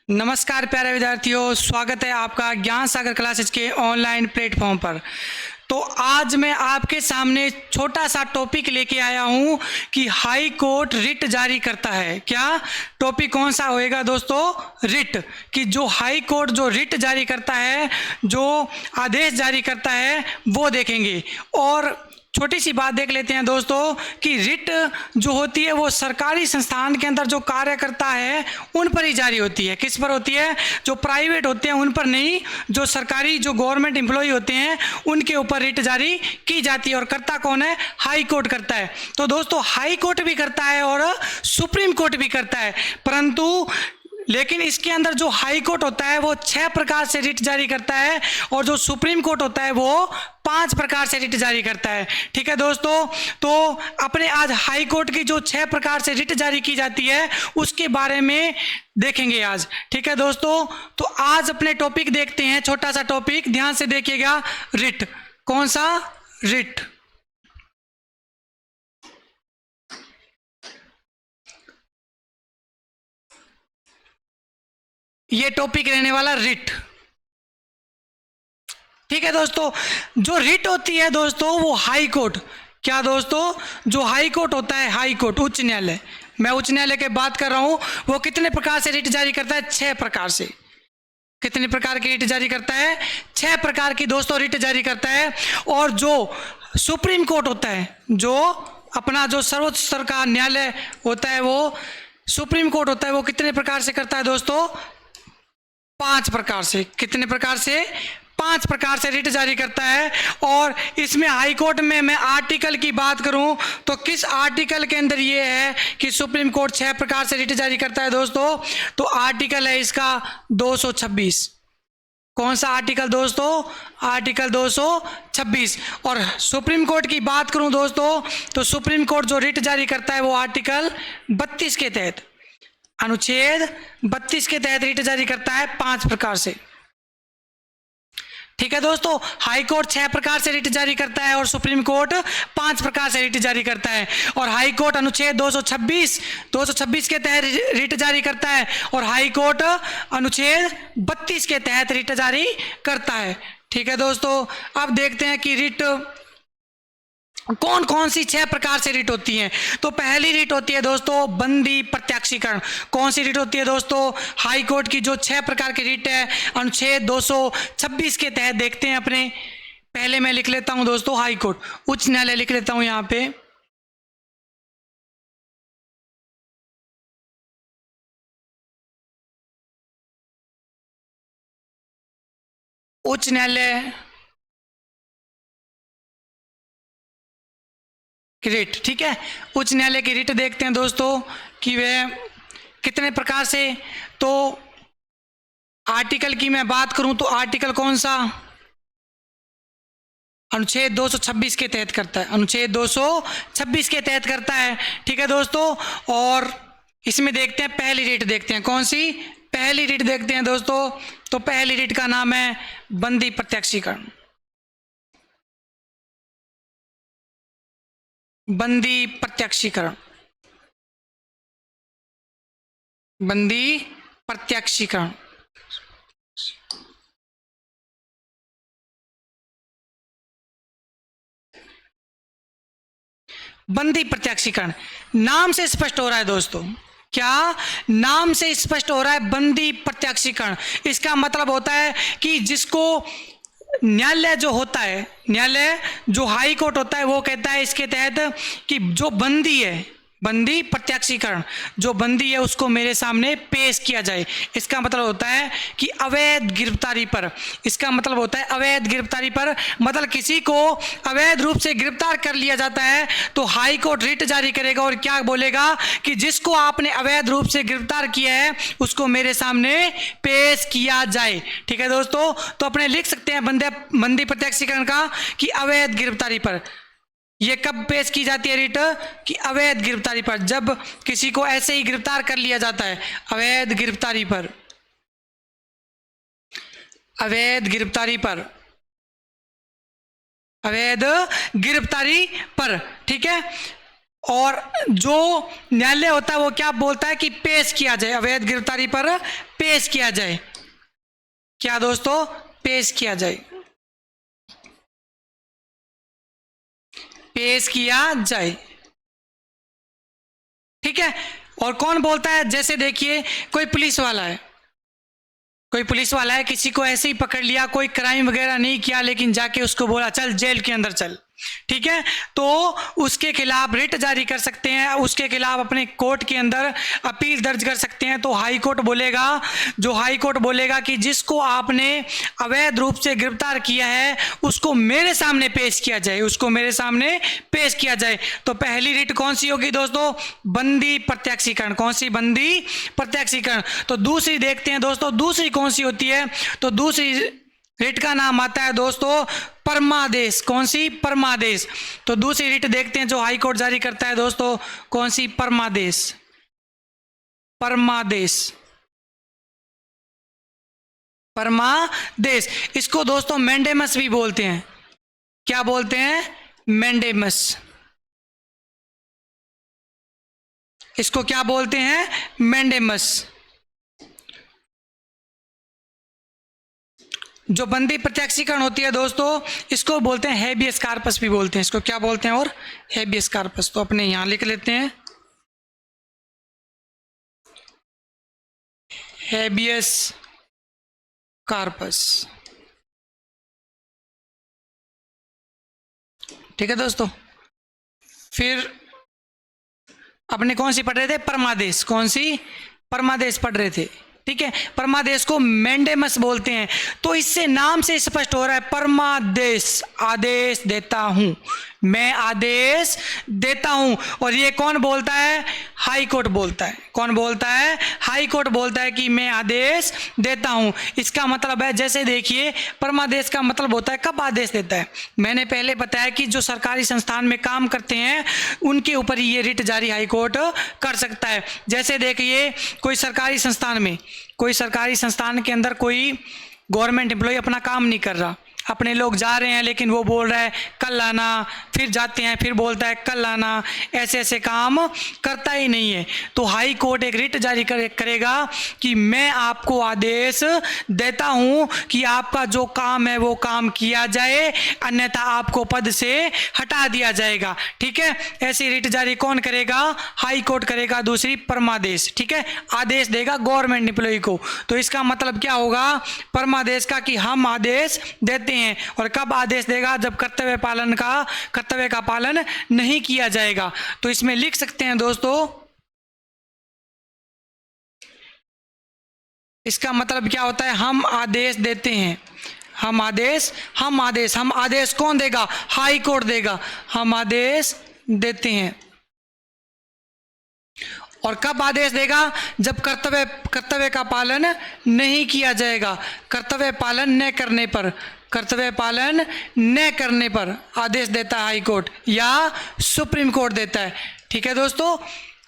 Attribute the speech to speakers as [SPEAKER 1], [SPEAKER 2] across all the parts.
[SPEAKER 1] नमस्कार प्यारे विद्यार्थियों, स्वागत है आपका ज्ञान सागर क्लासेज के ऑनलाइन प्लेटफॉर्म पर। तो आज मैं आपके सामने छोटा सा टॉपिक लेके आया हूँ कि हाई कोर्ट रिट जारी करता है। क्या टॉपिक कौन सा होएगा दोस्तों? रिट। कि जो हाई कोर्ट जो रिट जारी करता है, जो आदेश जारी करता है, वो देखेंगे। और छोटी सी बात देख लेते हैं दोस्तों कि रिट जो होती है वो सरकारी संस्थान के अंदर जो कार्य करता है उन पर ही जारी होती है। किस पर होती है? जो प्राइवेट होते हैं उन पर नहीं, जो सरकारी जो गवर्नमेंट एम्प्लॉय होते हैं उनके ऊपर रिट जारी की जाती है। और करता कौन है? हाई कोर्ट करता है। तो दोस्तों हाई कोर्ट भी करता है और सुप्रीम कोर्ट भी करता है, परंतु लेकिन इसके अंदर जो हाई कोर्ट होता है वो 6 प्रकार से रिट जारी करता है और जो सुप्रीम कोर्ट होता है वो 5 प्रकार से रिट जारी करता है। ठीक है दोस्तों, तो अपने आज हाई कोर्ट की जो 6 प्रकार से रिट जारी की जाती है उसके बारे में देखेंगे आज। ठीक है दोस्तों, तो आज अपने टॉपिक देखते हैं, छोटा सा टॉपिक, ध्यान से देखिएगा। रिट। कौन सा? रिट। ये टॉपिक रहने वाला रिट। ठीक है दोस्तों, जो रिट होती है दोस्तों वो हाई कोर्ट। क्या दोस्तों? जो हाई कोर्ट होता है, हाई कोर्ट, उच्च न्यायालय, मैं उच्च न्यायालय की बात कर रहा हूं, वो कितने प्रकार से रिट जारी करता है? 6 प्रकार से। कितने प्रकार की रिट जारी करता है? 6 प्रकार की दोस्तों रिट जारी करता है। और जो सुप्रीम कोर्ट होता है, जो अपना जो सर्वोच्च स्तर का न्यायालय होता है, वो सुप्रीम कोर्ट होता है, वो कितने प्रकार से करता है दोस्तों? 5 प्रकार से। कितने प्रकार से? 5 प्रकार से रिट जारी करता है। और इसमें हाई कोर्ट में मैं आर्टिकल की बात करूं तो किस आर्टिकल के अंदर ये है कि सुप्रीम कोर्ट 6 प्रकार से रिट जारी करता है दोस्तों? तो आर्टिकल है इसका 226। कौन सा आर्टिकल दोस्तों? आर्टिकल 226। और सुप्रीम कोर्ट की बात करूं दोस्तों तो सुप्रीम कोर्ट जो रिट जारी करता है वो आर्टिकल 32 के तहत, अनुच्छेद 32 के तहत रिट जारी करता है 5 प्रकार से। ठीक है दोस्तों, हाई कोर्ट 6 प्रकार से रिट जारी करता है और सुप्रीम कोर्ट 5 प्रकार से रिट जारी करता है। और हाई कोर्ट अनुच्छेद 226 के तहत रिट जारी करता है और हाई कोर्ट अनुच्छेद 32 के तहत रिट जारी करता है। ठीक है दोस्तों, अब देखते हैं कि रिट कौन कौन सी 6 प्रकार से रिट होती हैं। तो पहली रिट होती है दोस्तों बंदी प्रत्याक्षीकरण। कौन सी रिट होती है दोस्तों? हाई कोर्ट की जो 6 प्रकार की रिट है अनुच्छेद 226 के तहत देखते हैं अपने। पहले मैं लिख लेता हूं दोस्तों हाई कोर्ट, उच्च न्यायालय लिख लेता हूं यहां पे। उच्च न्यायालय की रिट। ठीक है, उच्च न्यायालय की रिट देखते हैं दोस्तों कि वह कितने प्रकार से। तो आर्टिकल की मैं बात करूं तो आर्टिकल कौन सा? अनुच्छेद 226 के तहत करता है, अनुच्छेद 226 के तहत करता है। ठीक है दोस्तों, और इसमें देखते हैं पहली रिट, देखते हैं कौन सी पहली रिट देखते हैं दोस्तों। तो पहली रिट का नाम है बंदी प्रत्याक्षीकरण। बंदी प्रत्याक्षीकरण, बंदी प्रत्याक्षीकरण। बंदी प्रत्याक्षीकरण नाम से स्पष्ट हो रहा है दोस्तों। क्या नाम से स्पष्ट हो रहा है? बंदी प्रत्याक्षीकरण। इसका मतलब होता है कि जिसको न्यायालय जो होता है, न्यायालय जो हाई कोर्ट होता है, वो कहता है इसके तहत कि जो बंदी है, बंदी प्रत्याक्षीकरण, जो बंदी है उसको मेरे सामने पेश किया जाए। इसका मतलब होता है कि अवैध गिरफ्तारी पर, इसका मतलब होता है अवैध गिरफ्तारी पर, मतलब किसी को अवैध रूप से गिरफ्तार कर लिया जाता है तो हाई कोर्ट रिट जारी करेगा और क्या बोलेगा कि जिसको आपने अवैध रूप से गिरफ्तार किया है उसको मेरे सामने पेश किया जाए। ठीक है दोस्तों, तो अपने लिख सकते हैं बंदी प्रत्याक्षीकरण का कि अवैध गिरफ्तारी पर। ये कब पेश की जाती है रिट? कि अवैध गिरफ्तारी पर, जब किसी को ऐसे ही गिरफ्तार कर लिया जाता है, अवैध गिरफ्तारी पर, अवैध गिरफ्तारी पर, अवैध गिरफ्तारी पर। ठीक है, और जो न्यायालय होता है वो क्या बोलता है कि पेश किया जाए, अवैध गिरफ्तारी पर पेश किया जाए। क्या दोस्तों? पेश किया जाए, पेश किया जाए। ठीक है। और कौन बोलता है? जैसे देखिए कोई पुलिस वाला है, कोई पुलिस वाला है, किसी को ऐसे ही पकड़ लिया, कोई क्राइम वगैरह नहीं किया, लेकिन जाके उसको बोला चल जेल के अंदर चल। ठीक है, तो उसके खिलाफ रिट जारी कर सकते हैं, उसके खिलाफ अपने कोर्ट के अंदर अपील दर्ज कर सकते हैं। तो हाई कोर्ट बोलेगा, जो हाई कोर्ट बोलेगा कि जिसको आपने अवैध रूप से गिरफ्तार किया है उसको मेरे सामने पेश किया जाए, उसको मेरे सामने पेश किया जाए। तो पहली रिट कौन सी होगी दोस्तों? बंदी प्रत्यक्षीकरण। कौन सी? बंदी प्रत्यक्षीकरण। तो दूसरी देखते हैं दोस्तों, दूसरी कौन सी होती है? तो दूसरी रिट का नाम आता है दोस्तों परमादेश। कौन सी? परमादेश। तो दूसरी रिट देखते हैं जो हाई कोर्ट जारी करता है दोस्तों, कौन सी? परमादेश। परमादेश, परमादेश। इसको दोस्तों मैंडेमस भी बोलते हैं। क्या बोलते हैं? मैंडेमस। इसको क्या बोलते हैं? मैंडेमस। जो बंदी प्रत्यक्षीकरण होती है दोस्तों, इसको बोलते हैं हेबियस कार्पस भी बोलते हैं। इसको क्या बोलते हैं? और हेबियस कार्पस। तो अपने यहां लिख लेते हैं, हेबियस कार्पस। ठीक है दोस्तों। फिर अपने कौन सी पढ़ रहे थे? परमादेश। कौन सी? परमादेश पढ़ रहे थे। ठीक है, परमादेश को मैंडेमस बोलते हैं। तो इससे नाम से स्पष्ट हो रहा है, परमादेश, आदेश देता हूं, मैं आदेश देता हूं। और ये कौन बोलता है? हाई कोर्ट बोलता है। कौन बोलता है? हाई कोर्ट बोलता है कि मैं आदेश देता हूं। इसका मतलब है, जैसे देखिए परमादेश का मतलब होता है कब आदेश देता है। मैंने पहले बताया कि जो सरकारी संस्थान में काम करते हैं उनके ऊपर ये रिट जारी हाई कोर्ट कर सकता है। जैसे देखिए कोई सरकारी संस्थान में, कोई सरकारी संस्थान के अंदर कोई गवर्नमेंट एम्प्लॉय अपना काम नहीं कर रहा, अपने लोग जा रहे हैं लेकिन वो बोल रहा है कल आना, फिर जाते हैं फिर बोलता है कल आना, ऐसे ऐसे काम करता ही नहीं है। तो हाई कोर्ट एक रिट जारी करेगा कि मैं आपको आदेश देता हूं कि आपका जो काम है वो काम किया जाए, अन्यथा आपको पद से हटा दिया जाएगा। ठीक है, ऐसी रिट जारी कौन करेगा? हाई कोर्ट करेगा। दूसरी परमादेश। ठीक है, आदेश देगा गवर्नमेंट एम्प्लॉय को। तो इसका मतलब क्या होगा परमादेश का? कि हम आदेश देते हैं। और कब आदेश देगा? जब कर्तव्य का पालन नहीं किया जाएगा। तो इसमें लिख सकते हैं दोस्तों, इसका मतलब क्या होता है? हम आदेश देते हैं, हम आदेश कौन देगा? हाई कोर्ट देगा। हम आदेश देते हैं। और कब आदेश देगा? जब कर्तव्य का पालन नहीं किया जाएगा। कर्तव्य पालन न करने पर, कर्तव्य पालन न करने पर आदेश देता है हाई कोर्ट या सुप्रीम कोर्ट देता है। ठीक है दोस्तों,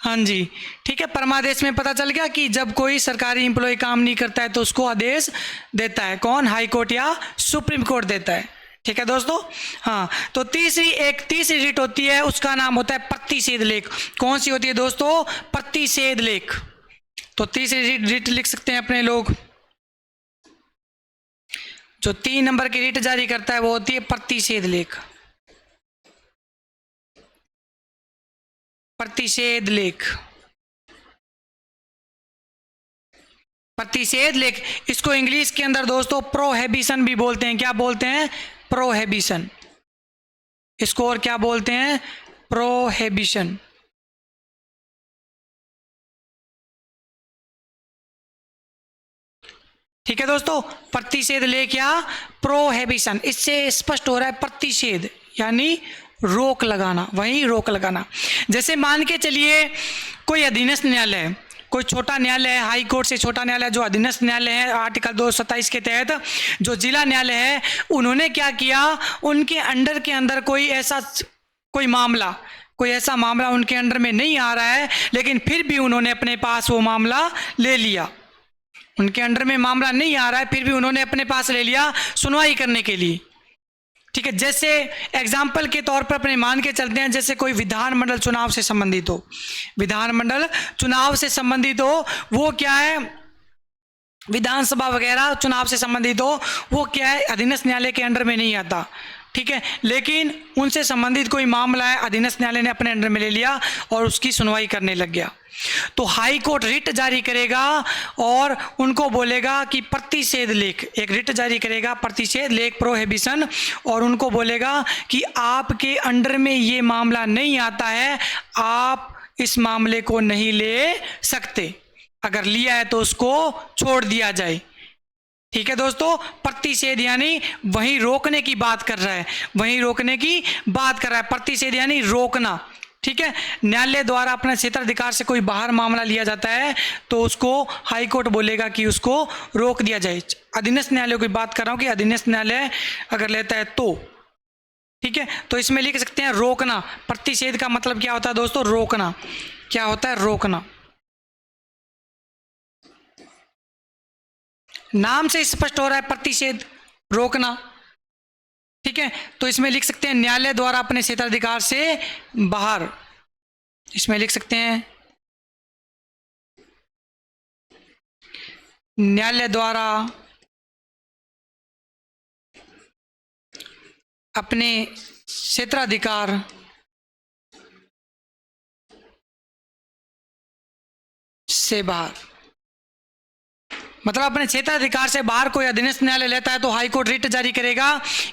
[SPEAKER 1] हाँ जी। ठीक है, परमादेश में पता चल गया कि जब कोई सरकारी एम्प्लॉय काम नहीं करता है तो उसको आदेश देता है कौन? हाई कोर्ट या सुप्रीम कोर्ट देता है। ठीक है दोस्तों, हाँ। तो तीसरी रिट होती है, उसका नाम होता है प्रतिषेध लेख। कौन सी होती है दोस्तों? प्रतिषेध लेख। तो तीसरी रिट लिख सकते हैं अपने लोग। जो 3 नंबर की रिट जारी करता है वो होती है प्रतिषेध लेख। प्रतिषेध लेख, प्रतिषेध लेख। इसको इंग्लिश के अंदर दोस्तों प्रोहिबिशन भी बोलते हैं। क्या बोलते हैं? प्रोहिबिशन। इसको और क्या बोलते हैं? प्रोहिबिशन। ठीक है दोस्तों, प्रतिषेध लेख या प्रोहिबिशन। इससे स्पष्ट हो रहा है प्रतिषेध यानी रोक लगाना, वही रोक लगाना। जैसे मान के चलिए कोई अधीनस्थ न्यायालय है, कोई छोटा न्यायालय है, हाई कोर्ट से छोटा न्यायालय जो अधीनस्थ न्यायालय है आर्टिकल 227 के तहत, जो जिला न्यायालय है, उन्होंने क्या किया? उनके अंडर के अंदर कोई ऐसा मामला उनके अंडर में नहीं आ रहा है, लेकिन फिर भी उन्होंने अपने पास वो मामला ले लिया। उनके अंडर में मामला नहीं आ रहा है, फिर भी उन्होंने अपने पास ले लिया सुनवाई करने के लिए। ठीक है। जैसे एग्जाम्पल के तौर पर अपने मान के चलते हैं, जैसे कोई विधानमंडल चुनाव से संबंधित हो, विधानमंडल चुनाव से संबंधित हो, वो क्या है, विधानसभा वगैरह चुनाव से संबंधित हो, वो क्या है, अधीनस्थ न्यायालय के अंडर में नहीं आता, ठीक है। लेकिन उनसे संबंधित कोई मामला है, अधीनस्थ न्यायालय ने अपने अंडर में ले लिया और उसकी सुनवाई करने लग गया, तो हाई कोर्ट रिट जारी करेगा और उनको बोलेगा कि प्रतिषेध लेख, एक रिट जारी करेगा, प्रतिषेध लेख, प्रोहिबिशन, और उनको बोलेगा कि आपके अंडर में ये मामला नहीं आता है, आप इस मामले को नहीं ले सकते, अगर लिया है तो उसको छोड़ दिया जाए, ठीक है दोस्तों। प्रतिषेध यानी वहीं रोकने की बात कर रहा है, वहीं रोकने की बात कर रहा है, प्रतिषेध यानी रोकना, ठीक है। न्यायालय द्वारा अपने क्षेत्राधिकार से कोई बाहर मामला लिया जाता है तो उसको हाई कोर्ट बोलेगा कि उसको रोक दिया जाए। अधीनस्थ न्यायालय की बात कर रहा हूं कि अधीनस्थ न्यायालय अगर लेता है तो, ठीक है। तो इसमें लिख सकते हैं रोकना। प्रतिषेध का मतलब क्या होता है दोस्तों, रोकना। क्या होता है, रोकना। नाम से स्पष्ट हो रहा है, प्रतिषेध, रोकना, ठीक है। तो इसमें लिख सकते हैं न्यायालय द्वारा अपने क्षेत्राधिकार से बाहर, इसमें लिख सकते हैं न्यायालय द्वारा अपने क्षेत्राधिकार से बाहर, मतलब अपने क्षेत्राधिकार से बाहर कोई अधीनस्थ न्यायालय लेता है तो हाई कोर्ट रिट जारी करेगा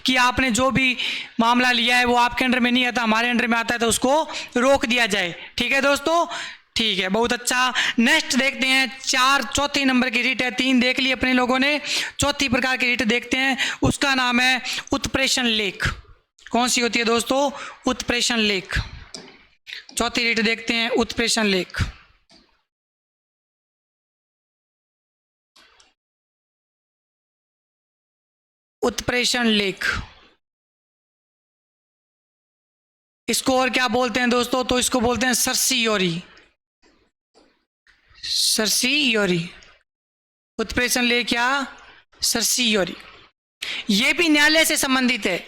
[SPEAKER 1] कि आपने जो भी मामला लिया है वो आपके अंडर में नहीं आता, हमारे अंडर में आता है, तो उसको रोक दिया जाए, ठीक है दोस्तों। ठीक है, बहुत अच्छा। नेक्स्ट देखते हैं, चौथी नंबर की रिट है, 3 देख ली अपने लोगों ने, चौथी प्रकार की रिट देखते हैं, उसका नाम है उत्प्रेषण लेख। कौन सी होती है दोस्तों, उत्प्रेषण लेख। चौथी रिट देखते हैं, उत्प्रेषण लेख। उत्प्रेषण लेख, इसको और क्या बोलते हैं दोस्तों, तो इसको बोलते हैं सर्सियोरी, सर्सियोरी। उत्प्रेषण लेख या सर्सियोरी, ये भी न्यायालय से संबंधित है।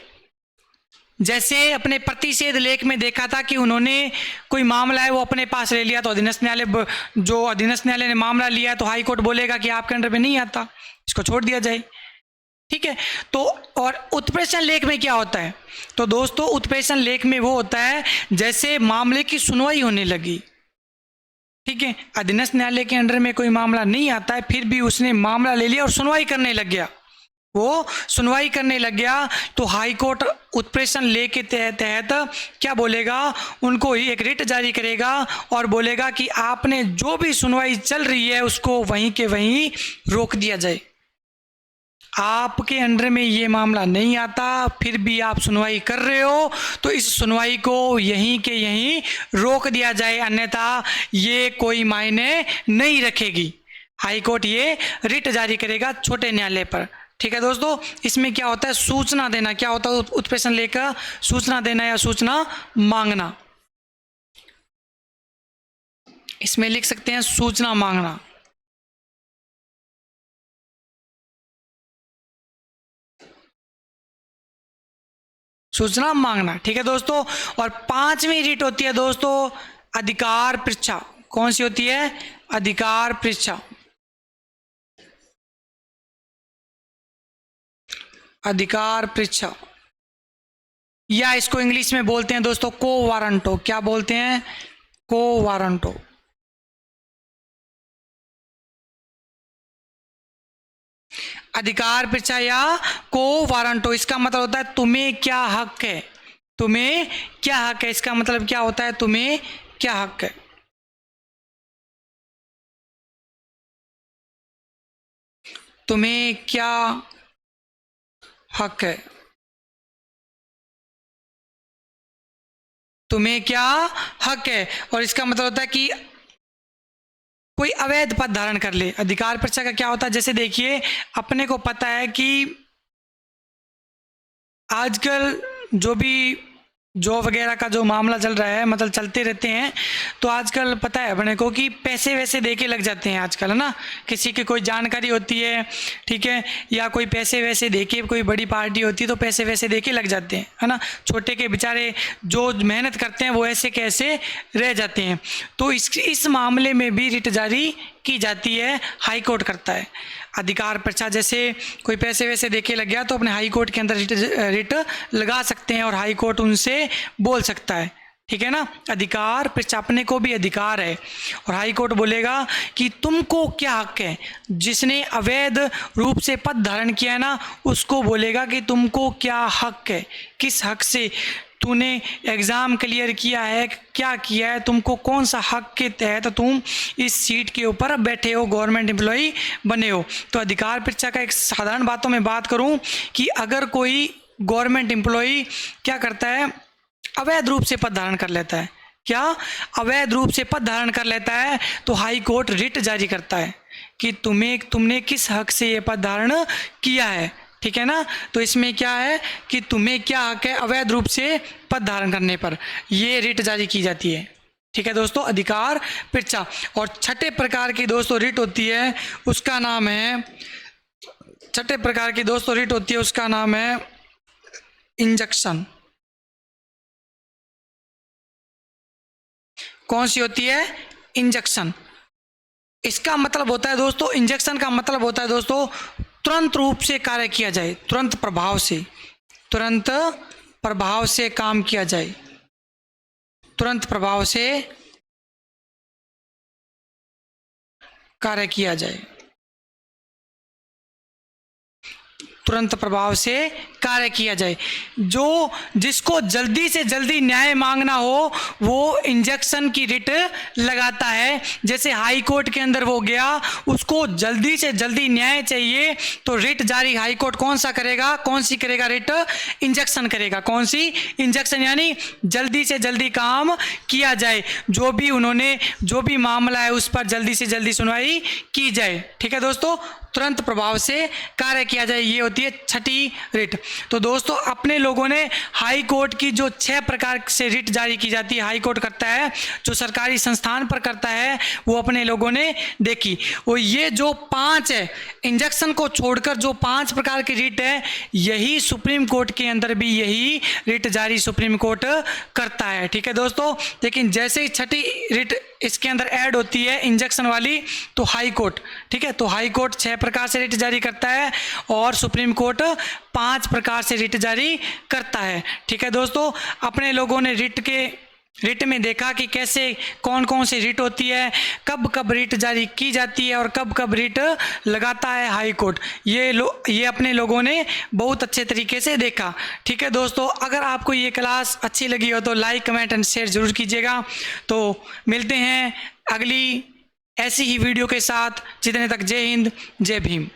[SPEAKER 1] जैसे अपने प्रतिषेध लेख में देखा था कि उन्होंने कोई मामला है वो अपने पास ले लिया, तो अधीनस्थ न्यायालय, जो अधीनस्थ न्यायालय ने मामला लिया है तो हाई कोर्ट बोलेगा कि आपके अंडर में नहीं आता, इसको छोड़ दिया जाए, ठीक है। तो और उत्प्रेषण लेख में क्या होता है, तो दोस्तों उत्प्रेषण लेख में वो होता है जैसे मामले की सुनवाई होने लगी, ठीक है, अधीनस्थ न्यायालय के अंडर में कोई मामला नहीं आता है, फिर भी उसने मामला ले लिया और सुनवाई करने लग गया, वो सुनवाई करने लग गया, तो हाई कोर्ट उत्प्रेषण लेख के तहत क्या बोलेगा, उनको ही एक रिट जारी करेगा और बोलेगा कि आपने जो भी सुनवाई चल रही है उसको वहीं के वहीं रोक दिया जाए, आपके अंडर में ये मामला नहीं आता, फिर भी आप सुनवाई कर रहे हो, तो इस सुनवाई को यहीं के यहीं रोक दिया जाए, अन्यथा ये कोई मायने नहीं रखेगी। हाई कोर्ट ये रिट जारी करेगा छोटे न्यायालय पर, ठीक है दोस्तों। इसमें क्या होता है, सूचना देना। क्या होता है उत्प्रेषण लेख का, सूचना देना या सूचना मांगना। इसमें लिख सकते हैं सूचना मांगना। सूचना मांगना, ठीक है दोस्तों। और 5वीं रिट होती है दोस्तों अधिकार परीक्षा। कौन सी होती है, अधिकार परीक्षा। अधिकार परीक्षा, या इसको इंग्लिश में बोलते हैं दोस्तों को वारंटो। क्या बोलते हैं, को वारंटो। अधिकार परीक्षा या को वारंटो, इसका मतलब होता है तुम्हें क्या हक है, तुम्हें क्या हक है, इसका मतलब क्या होता है, तुम्हें क्या हक है। तुम्हें क्या हक है, तुम्हें क्या हक है, और इसका मतलब होता है कि कोई अवैध पद धारण कर ले। अधिकार परीक्षा का क्या होता है, जैसे देखिए अपने को पता है कि आजकल जो भी जॉब वगैरह का जो मामला चल रहा है, मतलब चलते रहते हैं, तो आजकल पता है अपने को कि पैसे वैसे दे के लग जाते हैं आजकल, है ना। किसी की कोई जानकारी होती है, ठीक है, या कोई पैसे वैसे दे के, कोई बड़ी पार्टी होती है तो पैसे वैसे दे के लग जाते हैं, है ना। छोटे के बेचारे जो मेहनत करते हैं वो ऐसे कैसे रह जाते हैं। तो इस मामले में भी रिट जारी की जाती है, हाई कोर्ट करता है। अधिकार पर्चा जैसे कोई पैसे वैसे देके लग गया तो अपने हाई कोर्ट के अंदर रिट लगा सकते हैं और हाई कोर्ट उनसे बोल सकता है, ठीक है ना। अधिकार पर्चा, अपने को भी अधिकार है और हाई कोर्ट बोलेगा कि तुमको क्या हक है। जिसने अवैध रूप से पद धारण किया है ना, उसको बोलेगा कि तुमको क्या हक है, किस हक से तूने एग्ज़ाम क्लियर किया है, क्या किया है, तुमको कौन सा हक के तहत तुम इस सीट के ऊपर बैठे हो, गवर्नमेंट एम्प्लॉई बने हो। तो अधिकार पर्चा का एक साधारण बातों में बात करूं कि अगर कोई गवर्नमेंट एम्प्लॉई क्या करता है, अवैध रूप से पद धारण कर लेता है, क्या अवैध रूप से पद धारण कर लेता है, तो हाई कोर्ट रिट जारी करता है कि तुमने किस हक से ये पद धारण किया है, ठीक है ना। तो इसमें क्या है कि तुम्हें क्या हक है अवैध रूप से पद धारण करने पर, ये रिट जारी की जाती है, ठीक है दोस्तों, अधिकार पर्चा। और छठे प्रकार की दोस्तों रिट होती है, उसका नाम है, छठे प्रकार की दोस्तों रिट होती है, उसका नाम है इंजंक्शन। कौन सी होती है? इंजंक्शन। इसका मतलब होता है दोस्तों, इंजेक्शन का मतलब होता है दोस्तों तुरंत रूप से कार्य किया जाए, तुरंत प्रभाव से, तुरंत प्रभाव से काम किया जाए, तुरंत प्रभाव से कार्य किया जाए, तुरंत प्रभाव से कार्य किया जाए। जो जिसको जल्दी से जल्दी न्याय मांगना हो वो इंजेक्शन की रिट लगाता है। जैसे हाई कोर्ट के अंदर वो गया, उसको जल्दी से जल्दी न्याय चाहिए तो रिट जारी हाई कोर्ट कौन सा करेगा, कौन सी करेगा रिट? इंजेक्शन करेगा। कौन सी? इंजेक्शन, यानी जल्दी से जल्दी काम किया जाए, जो भी उन्होंने जो भी मामला है उस पर जल्दी से जल्दी सुनवाई की जाए, ठीक है दोस्तों, तुरंत प्रभाव से कार्य किया जाए, ये होती है छठी रिट। तो दोस्तों अपने लोगों ने हाई कोर्ट की जो 6 प्रकार से रिट जारी की जाती है, हाई कोर्ट करता है, जो सरकारी संस्थान पर करता है, वो अपने लोगों ने देखी। और ये जो 5 है, इंजेक्शन को छोड़कर जो 5 प्रकार की रिट है, यही सुप्रीम कोर्ट के अंदर भी यही रिट जारी सुप्रीम कोर्ट करता है, ठीक है दोस्तों। लेकिन जैसे ही छठी रिट इसके अंदर ऐड होती है इंजेक्शन वाली, तो हाई कोर्ट, ठीक है, तो हाई कोर्ट 6 प्रकार से रिट जारी करता है और सुप्रीम कोर्ट 5 प्रकार से रिट जारी करता है, ठीक है दोस्तों। अपने लोगों ने रिट में देखा कि कैसे कौन कौन सी रिट होती है, कब कब रिट जारी की जाती है और कब कब रिट लगाता है हाई कोर्ट, ये अपने लोगों ने बहुत अच्छे तरीके से देखा, ठीक है दोस्तों। अगर आपको ये क्लास अच्छी लगी हो तो लाइक कमेंट एंड शेयर जरूर कीजिएगा। तो मिलते हैं अगली ऐसी ही वीडियो के साथ, जितने तक जय हिंद जय भीम।